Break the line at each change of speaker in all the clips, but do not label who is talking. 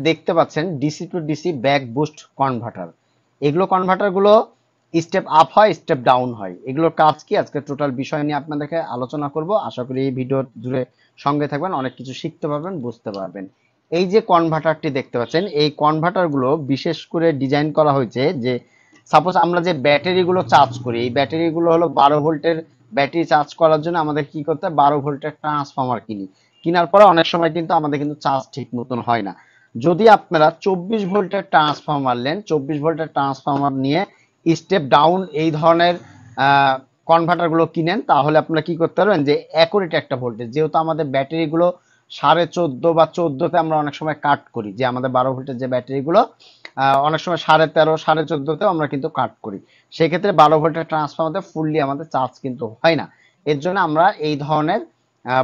দেখতে পাচ্ছেন DC two DC back boost converter. এগুলো কনভার্টার গুলো স্টেপ আপ হয়, স্টেপ ডাউন হয়। এগুলোর কাজ কি, আজকে টোটাল বিষয় নিয়ে আপনাদেরকে আলোচনা করব। আশা করি এই ভিডিও জুড়ে সঙ্গে থাকবেন, অনেক কিছু শিখতে পারবেন, বুঝতে পারবেন। এই যে কনভার্টারটি দেখতে পাচ্ছেন, এই কনভার্টার গুলো বিশেষ করে ডিজাইন করা হয়েছে যে সাপোজ আমরা যে ব্যাটারি গুলো চার্জ করি, এই ব্যাটারি গুলো হলো 12 ভোল্টের। ব্যাটারি চার্জ করার জন্য আমাদের কি করতে হয়, 12 ভোল্টের ট্রান্সফরমার কিনি। কেনার পরে অনেক সময় কিন্তু আমাদের কিন্তু চার্জ ঠিক মতন হয় না। যদি আপনারা 24 ভোল্টের ট্রান্সফরমার নেন, 24 ভোল্টের ট্রান্সফরমার নিয়ে স্টেপ ডাউন এই ধরনের কনভার্টার গুলো কিনেন, তাহলে আপনারা কি করতে পারবেন যে অ্যাকুরেট একটা ভোল্টেজ, যেহেতু আমাদের ব্যাটারি গুলো 14.5 বা 14তে আমরা অনেক সময় কাট করি, যে আমাদের 12 ভোল্টের যে ব্যাটারি গুলো অনেক সময় 13.5 14.5তেও আমরা কিন্তু কাট করি। সেক্ষেত্রে 12 ভোল্টের ট্রান্সফরমারে ফুললি আমাদের চার্জ কিন্তু হয় না। এর জন্য আমরা এই ধরনের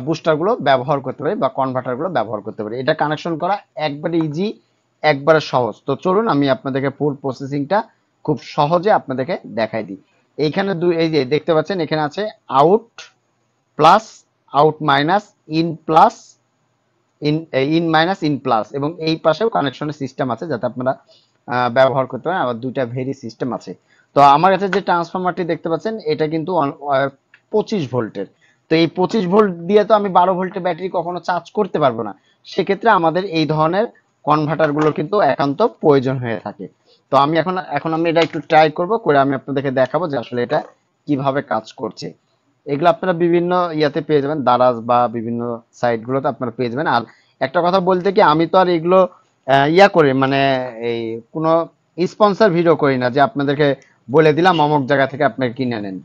বুস্টার গুলো ব্যবহার করতে পারি বা কনভার্টার গুলো ব্যবহার করতে পারি। এটা কানেকশন করা একবারে ইজি, একবারে সহজ। তো চলুন আমি আপনাদেরকে ফুল প্রসেসিংটা খুব সহজে আপনাদেরকে দেখাই দিই। এইখানে এই যে দেখতে পাচ্ছেন, এখানে আছে out plus, out minus, in plus, in in minus, in plus, এবং এই পাশেও কানেকশনের সিস্টেম আছে যাতে আপনারা ব্যবহার করতে পারেন। আবার দুইটা ভেরি সিস্টেম আছে। তো আমার কাছে যে ট্রান্সফরমারটি দেখতে পাচ্ছেন, এটা কিন্তু 25 ভোল্টের। তো এই 25 ভোল্ট দিয়ে তো আমি 12 ভোল্টের ব্যাটারি কখনো চার্জ করতে পারবো না। সেক্ষেত্রে আমাদের এই ধরনের কনভার্টার গুলো কিন্তু একান্ত প্রয়োজন হয়ে থাকে। তো আমি এখন আমি এটা একটু ট্রাই করব, করে আমি আপনাদেরকে দেখাবো যে আসলে এটা কিভাবে কাজ করছে। এগুলো আপনারা বিভিন্ন ইয়াতে পেয়ে যাবেন, দারাজ বা বিভিন্ন সাইট গুলোতে আপনারা পেয়ে যাবেন। আর একটা কথা বলতে কি, আমি তো আর এগুলো ইয়া করি মানে এই কোনো স্পন্সর ভিডিও করি না যে আপনাদেরকে বলে দিলাম অমুক জায়গা থেকে আপনারা কিনে নেন।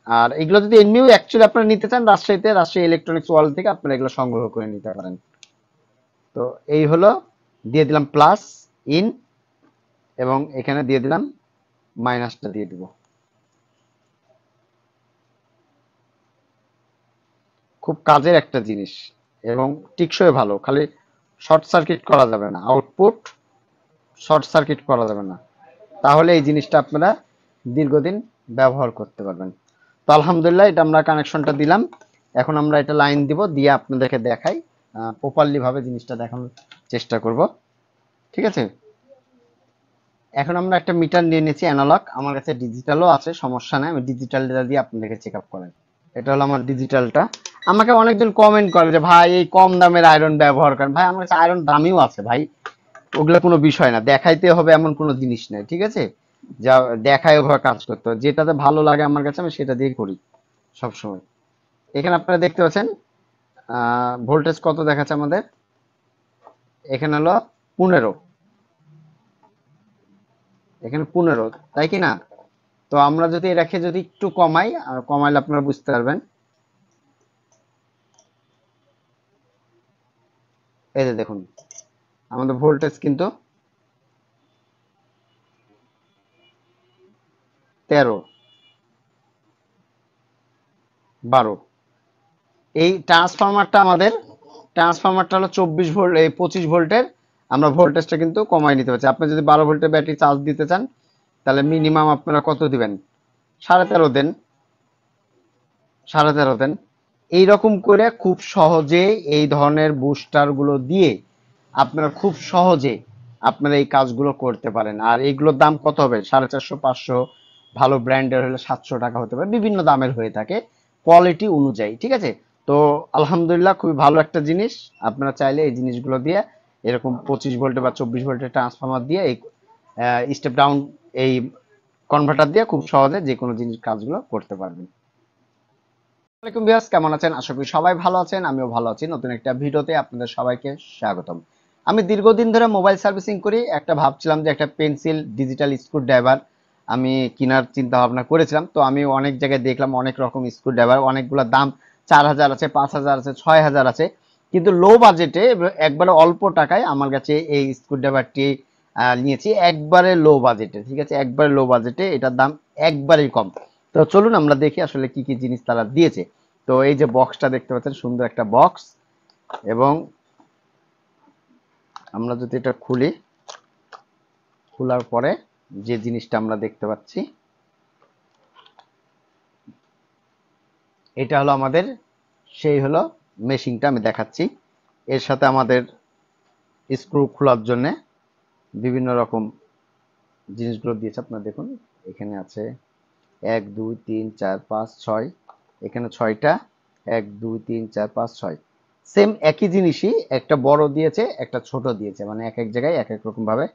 আর এগুলো যদি এমনিও অ্যাকচুয়ালি আপনারা নিতে চান, রাজশাহী ইলেকট্রনিক্স ওয়ার্ল্ড থেকে আপনারা এগুলো সংগ্রহ করে নিতে পারেন। তো এই হলো, দিয়ে দিলাম প্লাস, ইন, এবং এখানে দিয়ে দিলাম মাইনাসটা দিয়ে দিব। খুব কাজের একটা জিনিস এবং টিকসই ভালো। খালি শর্ট সার্কিট করা যাবে না, আউটপুট শর্ট সার্কিট করা যাবে না, তাহলে এই জিনিসটা আপনারা দীর্ঘদিন ব্যবহার করতে পারবেন। তো আলহামদুলিল্লাহ, এটা আমরা কানেকশনটা দিলাম। এখন আমরা এটা লাইন দিব, দিয়ে আপনাদেরকে দেখাই প্রপারলি ভাবে জিনিসটা দেখানোর চেষ্টা করব। ঠিক আছে, এখন আমরা একটা মিটার নিয়ে নিয়েছি অ্যানালগ, আমার কাছে ডিজিটালও আছে, সমস্যা নাই, আমি ডিজিটালটা দিয়ে আপনাদেরকে চেক আপ করাই। এটা হলো আমার ডিজিটালটা। আমাকে অনেকজন কমেন্ট করে যে ভাই এই কম দামের আয়রন ব্যবহার করেন। ভাই আমার কাছে আয়রন দামিও আছে ভাই, ওগুলো কোনো বিষয় না, দেখাইতে হবে এমন কোনো জিনিস নেই। ঠিক আছে, যা দেখায় ওভাবে কাজ করতে হবে, যেটাতে ভালো লাগে আমার কাছে আমি সেটা দিয়ে করি সবসময়। এখানে আপনারা দেখতে পাচ্ছেন ভোল্টেজ কত দেখাচ্ছে আমাদের, এখানে হলো 15, এখানে 15, তাই কি না? তো আমরা যদি এটাকে যদি একটু কমাই, কমাইলে আপনারা বুঝতে পারবেন। এই যে দেখুন, আমাদের ভোল্টেজ কিন্তু 13, 12। এই ট্রান্সফরমারটা হলো 24 ভোল্ট, এই 25 ভোল্টের। আমরা ভোল্টেজটা কিন্তু কমাই নিতে পারছি। আপনি যদি 12 ভোল্টের ব্যাটারি চার্জ দিতে চান, তাহলে মিনিমাম আপনারা কত দিবেন, 13.5 দেন, 13.5 দেন। এইরকম করে খুব সহজে এই ধরনের বুস্টার গুলো দিয়ে আপনারা খুব সহজে আপনারা এই কাজগুলো করতে পারেন। আর এইগুলোর দাম কত হবে, 450, 500, ভালো ব্র্যান্ডের হলে 700 টাকা হতে পারে, বিভিন্ন দামের হয়ে থাকে কোয়ালিটি অনুযায়ী। ঠিক আছে, তো আলহামদুলিল্লাহ খুবই ভালো একটা জিনিস। আপনারা চাইলে এই জিনিসগুলো দিয়ে এরকম 25 ভোল্টে বা 24 ভোল্টের ট্রান্সফরমার দিয়ে এই স্টেপ ডাউন এই কনভার্টার দিয়ে খুব সহজে যে কোনো জিনিস কাজগুলো করতে পারবেন। আসসালামাইকুম ভিউয়ার্স, কেমন আছেন? আশা করি সবাই ভালো আছেন, আমিও ভালো আছি। নতুন একটা ভিডিওতে আপনাদের সবাইকে স্বাগতম। আমি দীর্ঘদিন ধরে মোবাইল সার্ভিসিং করি। একটা ভাবছিলাম যে একটা পেন্সিল ডিজিটাল স্ক্রু ড্রাইভার আমি কেনার চিন্তা ভাবনা করেছিলাম। তো আমি অনেক জায়গায় দেখলাম অনেক রকম স্ক্রু ড্রাইভার, অনেকগুলো দাম 4000 আছে, 5000 আছে, 6000 আছে। কিন্তু লো বাজেটে একবারে অল্প টাকায় আমার কাছে এই স্ক্রু ড্রাইভারটি নিয়েছি, একবারে লো বাজেটে। ঠিক আছে, একবারে লো বাজেটে, এটার দাম একবারেই কম। তো চলুন আমরা দেখি আসলে কি কি জিনিস তারা দিয়েছে। তো এই যে বক্সটা দেখতে পাচ্ছেন, সুন্দর একটা বক্স। এবং আমরা যদি এটা খুলি, খোলার পরে যে জিনিসটা আমরা দেখতে পাচ্ছি, এটা হলো আমাদের সেই হলো মেশিনটা আমি দেখাচ্ছি। এর সাথে আমাদের স্ক্রু খোলার জন্য বিভিন্ন রকম জিনিসগুলো দিয়েছে। আপনারা দেখুন এখানে আছে 1 2 3 4 5 6, এখানে 6টা, 1 2 3 4 5 6, সেম একই জিনিসই, একটা বড় দিয়েছে একটা ছোট দিয়েছে, মানে এক এক জায়গায় এক এক রকম ভাবে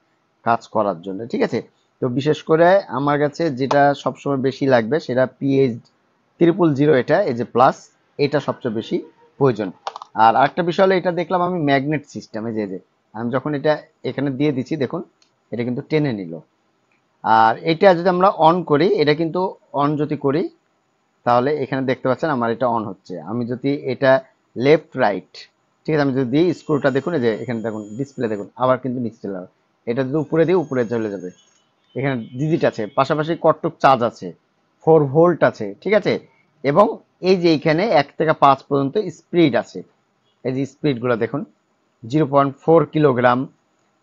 কাজ করার জন্য, ঠিক আছে। তো বিশেষ করে আমার কাছে যেটা সবসময় বেশি লাগবে সেটা পিএইচ 000, এটা এই যে প্লাস, এটা সবচেয়ে বেশি প্রয়োজন। আর আরেকটা বিষয় হলো, এটা দেখলাম আমি ম্যাগনেট সিস্টেমে, যে আমি যখন এটা এখানে দিয়ে দিচ্ছি দেখুন, এটা কিন্তু টেনে নিল। আর এটা যদি আমরা অন করি, এটা কিন্তু অন যদি করি তাহলে এখানে দেখতে পাচ্ছেন আমার এটা অন হচ্ছে। আমি যদি এটা লেফট রাইট, ঠিক আছে, আমি যদি দিই স্ক্রুটা দেখুন, এই যে এখানে দেখুন ডিসপ্লে দেখুন আবার কিন্তু নিচে চলে যাবে। এটা যদি উপরে দিই উপরে চলে যাবে। এখানে ডিজিট আছে, পাশাপাশি কটটুক চার্জ আছে, 4 ভোল্ট আছে, ঠিক আছে। এবং এই যে এইখানে 1 থেকে 5 পর্যন্ত স্পিড আছে। এই যে স্পিড গুলো দেখুন, 0.4 কিলোগ্রাম,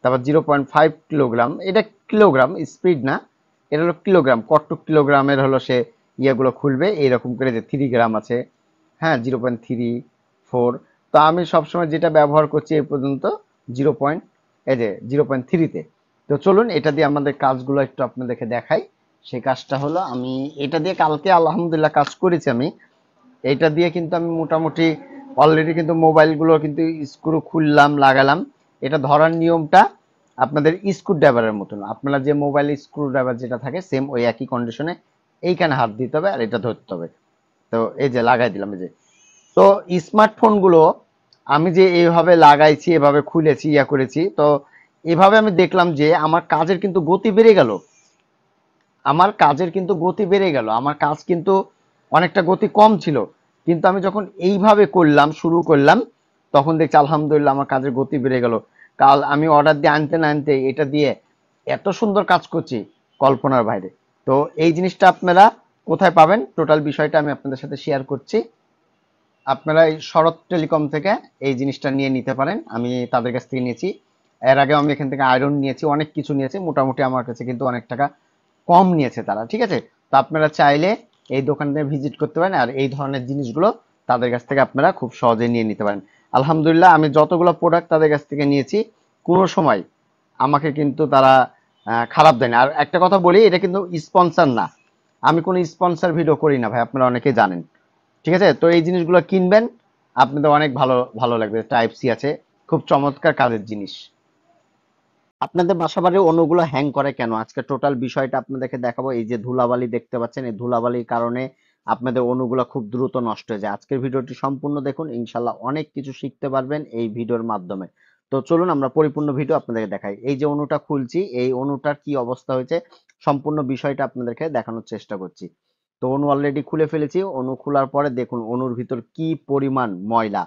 তারপর 0.5 কিলোগ্রাম, এটা কিলোগ্রাম স্পিড না, এটা হলো কিলোগ্রাম, কটটুক কিলোগ্রামের হলো সে ইয়েগুলো খুলবে এইরকম করে। যে 3 গ্রাম আছে, হ্যাঁ 0.34। তো আমি সবসময় যেটা ব্যবহার করছি এই পর্যন্ত 0. এই যে 0.3-তে। তো চলুন এটা দিয়ে আমাদের কাজগুলো একটু আপনাদেরকে দেখাই। সেই কাজটা হলো, আমি এটা দিয়ে কালকে আলহামদুলিল্লাহ কাজ করেছি। আমি এইটা দিয়ে কিন্তু আমি মোটামুটি অলরেডি কিন্তু মোবাইলগুলো কিন্তু স্ক্রু খুললাম লাগালাম। এটা ধরার নিয়মটা আপনাদের স্ক্রু ড্রাইভারের মতন, আপনারা যে মোবাইল স্ক্রু ড্রাইভার যেটা থাকে সেম ওই একই কন্ডিশনে এইখানে হাত দিতে হবে আর এটা ধরতে হবে। তো এই যে লাগাই দিলাম, এই যে। তো স্মার্টফোন গুলো আমি যে এইভাবে লাগাইছি, এভাবে খুলেছি, ইয়া করেছি, তো এভাবে আমি দেখলাম যে আমার কাজের কিন্তু গতি বেড়ে গেল। আমার কাজ কিন্তু অনেকটা গতি কম ছিল, কিন্তু আমি যখন এইভাবে করলাম, শুরু করলাম, তখন দেখছি আলহামদুলিল্লাহ আমার কাজের গতি বেড়ে গেল। কাল আমি অর্ডার দিয়ে আনতে না আনতে এটা দিয়ে এত সুন্দর কাজ করছি, কল্পনার বাইরে। তো এই জিনিসটা আপনারা কোথায় পাবেন, টোটাল বিষয়টা আমি আপনাদের সাথে শেয়ার করছি। আপনারা এই শরৎ টেলিকম থেকে এই জিনিসটা নিয়ে নিতে পারেন, আমি তাদের কাছ থেকে নিয়েছি। এর আগে আমি এখান থেকে আয়রন নিয়েছি, অনেক কিছু নিয়েছি, মোটামুটি আমার কাছে কিন্তু অনেক টাকা কম নিয়েছে তারা, ঠিক আছে। তো আপনারা চাইলে এই দোকানে ভিজিট করতে পারেন আর এই ধরনের জিনিসগুলো তাদের কাছ থেকে আপনারা খুব সহজে নিয়ে নিতে পারেন। আলহামদুলিল্লাহ আমি যতগুলো প্রোডাক্ট তাদের কাছ থেকে নিয়েছি, কোনো সময় আমাকে কিন্তু তারা খারাপ দেয় না। আর একটা কথা বলি, এটা কিন্তু স্পন্সর না, আমি কোনো স্পন্সর ভিডিও করি না ভাই, আপনারা অনেকেই জানেন, ঠিক আছে। তো এই জিনিসগুলো কিনবেন, আপনাদের অনেক ভালো ভালো লাগবে। টাইপ সি আছে, খুব চমৎকার কাজের জিনিস। আপনাদের বাসাবাড়ির অণুগুলো হ্যাং করে কেন, আজকে টোটাল বিষয়টা আপনাদেরকে দেখাবো। এই যে ধুলাবালি দেখতে পাচ্ছেন, এই ধুলাবালির কারণে আপনাদের অণুগুলো খুব দ্রুত নষ্ট হয়ে যায়। আজকের ভিডিওটি সম্পূর্ণ দেখুন, ইনশাল্লাহ অনেক কিছু শিখতে পারবেন এই ভিডিওর মাধ্যমে। তো চলুন আমরা পরিপূর্ণ ভিডিও আপনাদেরকে দেখাই। এই যে অণুটা খুলছি, এই অণুটার কি অবস্থা হয়েছে সম্পূর্ণ বিষয়টা আপনাদেরকে দেখানোর চেষ্টা করছি। তো অণু অলরেডি খুলে ফেলেছি। অণু খোলার পরে দেখুন অণুর ভিতর কি পরিমাণ ময়লা।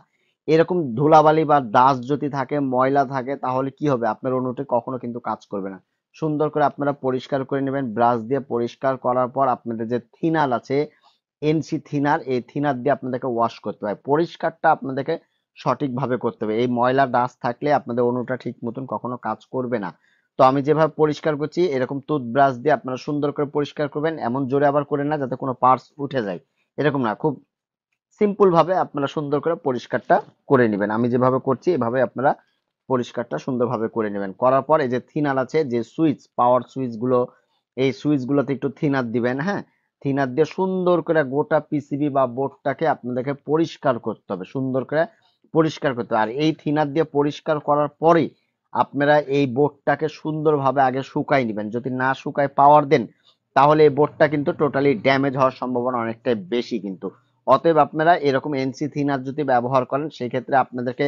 এরকম ধুলাবালি বা ডাস্ট যদি থাকে, ময়লা থাকে, তাহলে কি হবে, আপনার অণুটি কখনো কিন্তু কাজ করবে না। সুন্দর করে আপনারা পরিষ্কার করে নেবেন ব্রাশ দিয়ে। পরিষ্কার করার পর আপনাদের যে থিনার আছে, এনসি থিনার, এই থিনার দিয়ে আপনাদেরকে ওয়াশ করতে হবে। পরিষ্কারটা আপনাদেরকে সঠিকভাবে করতে হবে। এই ময়লা ডাস্ট থাকলে আপনাদের অণুটা ঠিক মতন কখনো কাজ করবে না। তো আমি যেভাবে পরিষ্কার করছি, এরকম টুথব্রাশ দিয়ে আপনারা সুন্দর করে পরিষ্কার করবেন। এমন জোরে আবার করেন না যাতে কোনো পার্টস উঠে যায়, এরকম না, খুব সিম্পল ভাবে আপনারা সুন্দর করে পরিষ্কারটা করে নেবেন। আমি যেভাবে করছি এভাবে আপনারা পরিষ্কারটা সুন্দরভাবে করে নেবেন। করার পর এই যে থিনার আছে, যে সুইচ, পাওয়ার সুইচ গুলো, এই সুইচ গুলোতে একটু থিনার দিবেন, হ্যাঁ। থিনার দিয়ে সুন্দর করে গোটা পিসিবি বা বোর্ডটাকে আপনাদেরকে পরিষ্কার করতে হবে, সুন্দর করে পরিষ্কার করতে হবে। আর এই থিনার দিয়ে পরিষ্কার করার পরে আপনারা এই বোর্ডটাকে সুন্দরভাবে আগে শুকাই নেবেন। যদি না শুকায় পাওয়ার দেন, তাহলে এই বোর্ডটা কিন্তু টোটালি ড্যামেজ হওয়ার সম্ভাবনা অনেকটাই বেশি কিন্তু। অতএব আপনারা এরকম এনসি থিনার যদি ব্যবহার করেন, সেক্ষেত্রে আপনাদেরকে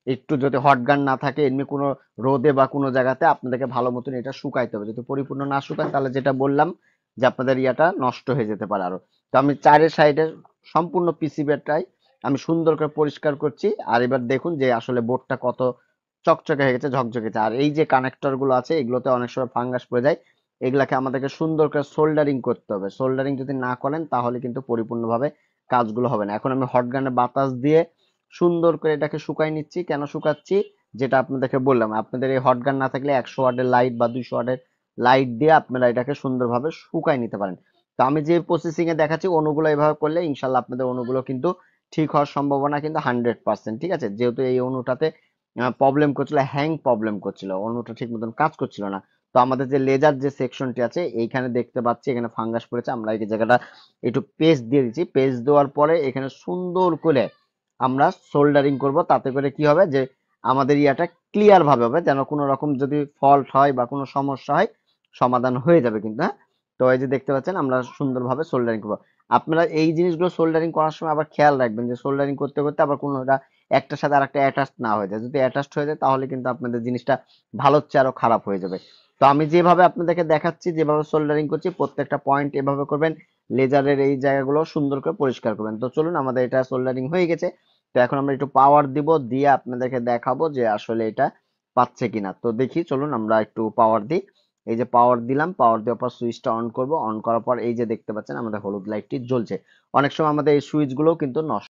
একটু, যদি হট গান না থাকে, এমনি কোনো রোদে বা কোনো জায়গাতে আপনাদেরকে ভালো মতন এটা শুকাইতে হবে। যদি পরিপূর্ণ না শুকায় তাহলে যেটা বললাম যে আপনাদের ইয়াটা নষ্ট হয়ে যেতে পারে আরো। তো আমি চারের সাইডের সম্পূর্ণ পিসিবিটাই আমি সুন্দর করে পরিষ্কার করছি। আর এবার দেখুন যে আসলে বোর্ডটা কত চকচকে হয়ে গেছে, ঝকঝকে হয়েছে। আর এই যে কানেক্টর গুলো আছে, এগুলোতে অনেক সময় ফাঙ্গাস পড়ে যায়, এগুলাকে আমাদেরকে সুন্দর করে সোল্ডারিং করতে হবে। সোল্ডারিং যদি না করেন তাহলে কিন্তু পরিপূর্ণভাবে কাজগুলো হবে না। এখন আমি হট গানে বাতাস দিয়ে সুন্দর করে এটাকে শুকাই নিচ্ছি। কেন শুকাচ্ছি, যেটা আপনাদেরকে বললাম, আপনাদের এই হট গান না থাকলে 100 ওয়াটের লাইট বা 200 ওয়াটের লাইট দিয়ে আপনারা এটাকে সুন্দরভাবে শুকাই নিতে পারেন। তো আমি যে প্রসেসিং এ দেখাচ্ছি, অনুগুলো এভাবে করলে ইনশাল্লাহ আপনাদের অনুগুলো কিন্তু ঠিক হওয়ার সম্ভাবনা কিন্তু 100%, ঠিক আছে। যেহেতু এই অনুটাতে প্রবলেম করছিল, হ্যাং প্রবলেম করছিল, অন্যটা ঠিক মতন কাজ করছিল না। তো আমাদের যে লেজার যে সেকশনটি আছে এইখানে দেখতে পাচ্ছি এখানে ফাঙ্গাস পড়েছে, আমরা এই জায়গাটা একটু পেস্ট দিয়ে দিচ্ছি। পেস্ট দেওয়ার পরে এখানে সুন্দর করে আমরা সোল্ডারিং করব, তাতে করে কি হবে যে আমাদের ইয়াটা ক্লিয়ার ভাবে হবে, যেন কোনো রকম যদি ফল্ট হয় বা কোনো সমস্যা হয় সমাধান হয়ে যাবে কিন্তু, হ্যাঁ। তো এই যে দেখতে পাচ্ছেন আমরা সুন্দরভাবে সোল্ডারিং করবো। আপনারা এই জিনিসগুলো সোল্ডারিং করার সময় আবার খেয়াল রাখবেন যে সোল্ডারিং করতে করতে আবার কোনোটা একটার সাথে আরেকটা অ্যাটাচ না হয়ে যায়। যদি অ্যাটাচড হয়ে যায় তাহলে কিন্তু আপনাদের জিনিসটা ভালোর চেয়ে আরো খারাপ হয়ে যাবে। তো আমি যেভাবে আপনাদেরকে দেখাচ্ছি, যেভাবে সোল্ডারিং করছি, প্রত্যেকটা পয়েন্ট এভাবে করবেন। লেজারের এই জায়গাগুলো সুন্দর করে পরিষ্কার করবেন। তো চলুন, আমাদের এটা সোল্ডারিং হয়ে গেছে। তো এখন আমরা একটু পাওয়ার দিব, দিয়ে আপনাদেরকে দেখাবো যে আসলে এটা পাচ্ছে কিনা। তো দেখি, চলুন আমরা একটু পাওয়ার দিই। এই যে পাওয়ার দিলাম, পাওয়ার দেওয়ার পর সুইচটা অন করব। অন করার পর এই যে দেখতে পাচ্ছেন আমাদের হলুদ লাইটটি জ্বলছে। অনেক সময় আমাদের এই সুইচ গুলো কিন্তু নষ্ট